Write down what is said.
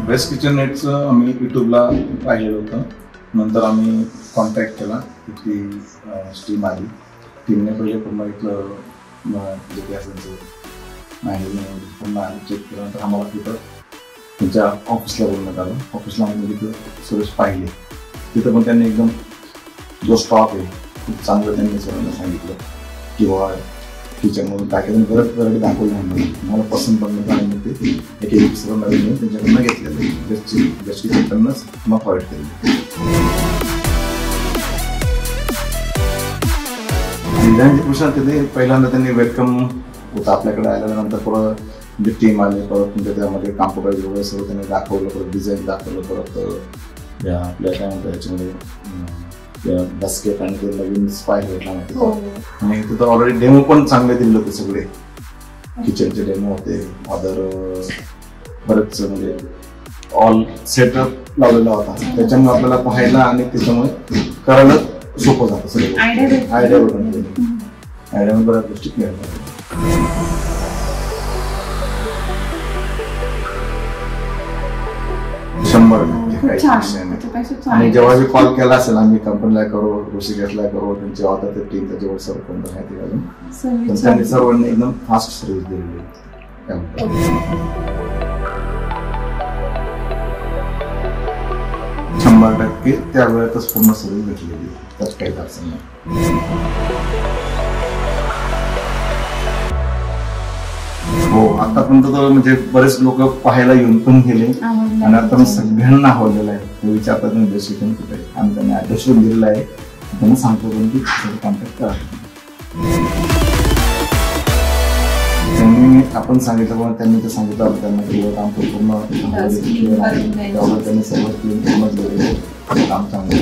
Best kitchen नेटचं आम्ही यूट्यूबला पाहिलेलं होतं. नंतर आम्ही कॉन्टॅक्ट केला. तिथली टीम आली. टीमने पहिले पूर्ण इथलं जे गॅसांचं मॅनेजमेंट पूर्ण चेक केल्यानंतर आम्हाला तिथं त्यांच्या ऑफिसला बोलण्यात आलं. ऑफिसला आम्ही तिथं सर्विस पाहिले. तिथं पण त्यांनी एकदम जो स्टॉक आहे खूप चांगलं त्यांनी सर्वांना सांगितलं की बाबा किचनमधून काय काही बरंच व्हरायटी दाखवली म्हणून मला पसंत पडलं आणि ते एक सर्व नवीन त्यांच्याकडनं घेतलेलं बेस्ट किचनकडनंच मग प्रोव्हाइड केलं. डिझाईनची पुरुषांत तिथे पहिल्यांदा त्यांनी वेलकम होतं आपल्याकडे आल्यानंतर परत म्हणजे टीम आले. परत तुमच्या त्यामध्ये कॉम्प्युटराईज वगैरे सर्व त्यांनी दाखवलं. परत डिझाईन दाखवलं. परत या आपल्या काय म्हणतात याच्यामध्ये बास्केट आणि ते नवीन स्पाय भेटला माहिती आणि तिथं ऑलरेडी डेमो पण चांगले दिले होते. सगळे किचनचे डेमो होते. अदर बरेच म्हणजे ऑल सेटअप लावलेला होता. त्याच्यामुळे आपल्याला पाहायला आणि त्याच्यामुळे करायला सोपं जातं. सगळं आयडिया आयडियामध्ये बऱ्याच गोष्टी क्लिअर होतात. आणि जेव्हा मी कॉल केला असेल आम्ही कंपनीला करू ऋषिकेशला करू त्यांची ऑर्डर ते टीम त्याच्यावर सर्व कोण माहिती घालून त्यांनी सर्वांनी एकदम फास्ट सर्व्हिस दिलेली. 100% त्या वेळेतच पूर्ण सर्व्हिस भेटलेली. त्यात काही अडचण नाही. हो आतापर्यंत तर म्हणजे बरेच लोक पाहायला येऊन पण गेले आणि आता सगळ्यांना आवडलेलं आहे. ते विचारतात मी बेस्ट किचन कुठे आहे. आम्ही त्यांना ऍड्रेस दिलेला आहे. त्यांना सांगतो पण की कॉन्टॅक्ट करा. त्यांनी आपण सांगितलं पण त्यांनी ते सांगितलं होतं त्यांना की आमचं पूर्ण तेवढं त्यांनी सर्व क्लीन पूर्ण काम चांगलं